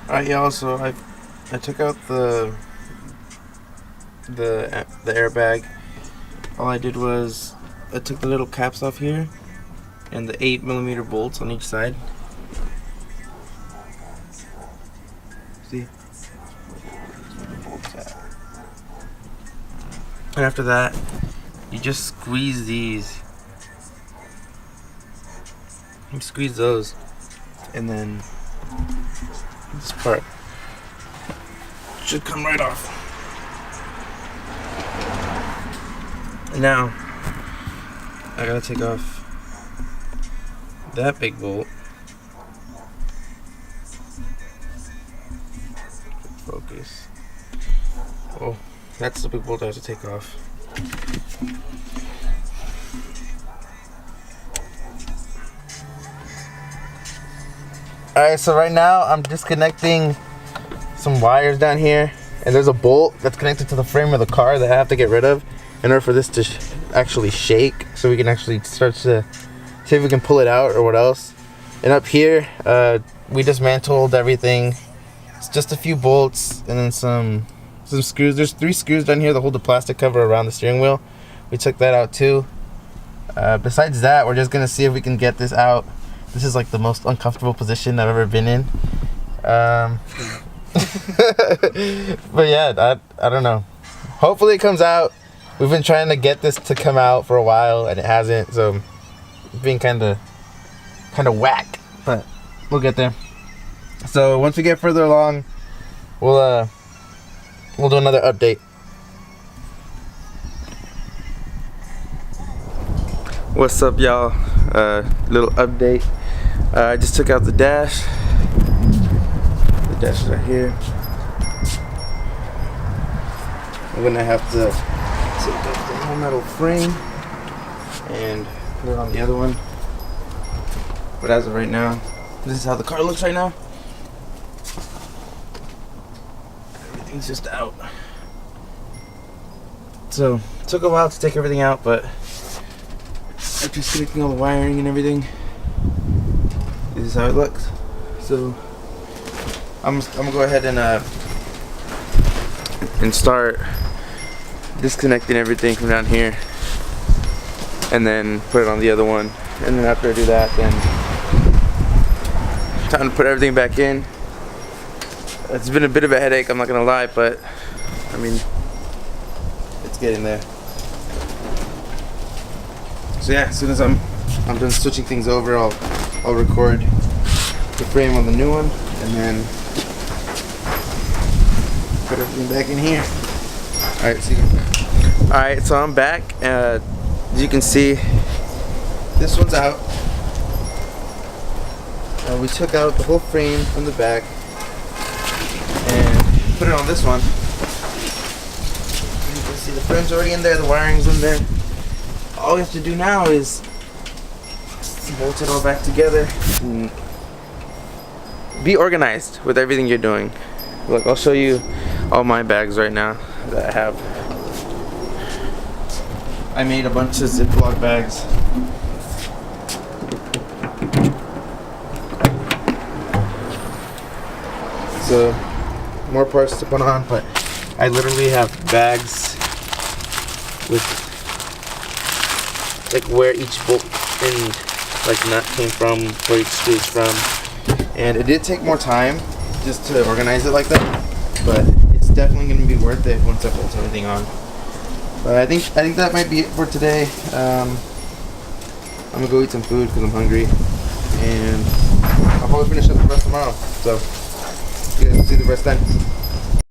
Alright, y'all. So I took out the airbag. All I did was I took the little caps off here and the 8mm bolts on each side. See? And after that, you just squeeze these. You squeeze those, and then this part should come right off. And now I gotta take off that big bolt. Focus. Oh, that's the big bolt I have to take off. Alright, so right now I'm disconnecting some wires down here, and there's a bolt that's connected to the frame of the car that I have to get rid of in order for this to actually shake, so we can actually start to see if we can pull it out or what else. And up here, we dismantled everything. It's just a few bolts and then some screws. There's 3 screws down here that hold the plastic cover around the steering wheel. We took that out too. Besides that, we're just gonna see if we can get this out. This is like the most uncomfortable position I've ever been in. But yeah, I don't know. Hopefully it comes out. We've been trying to get this to come out for a while and it hasn't, so it's being kind of whack, but we'll get there. So once we get further along, we'll do another update. What's up, y'all? Little update. I just took out the dash. The dash is right here. I'm gonna have to take out the whole metal frame and put it on the other one. But as of right now, this is how the car looks right now. Everything's just out. So it took a while to take everything out, but after disconnecting all the wiring and everything, this is how it looks. So I'm gonna go ahead and start disconnecting everything from down here, and then put it on the other one. And then after I do that, then time to put everything back in. It's been a bit of a headache, I'm not gonna lie, but I mean, it's getting there. So yeah, as soon as I'm done switching things over, I'll record the frame on the new one, and then put everything back in here. All right, see you. All right, so I'm back. As you can see, this one's out. We took out the whole frame from the back and put it on this one. You can see the frame's already in there, the wiring's in there. All we have to do now is bolt it all back together and be organized with everything you're doing. Look, I'll show you all my bags right now that I have. I made a bunch of Ziploc bags. So more parts to put on, but I literally have bags with like where each bolt and like nut came from, where each screw is from. And it did take more time just to organize it like that, but it's definitely going to be worth it once I bolt everything on. But I think that might be it for today. I'm gonna go eat some food because I'm hungry, and I'll probably finish up the rest tomorrow. So you guys will see the rest then.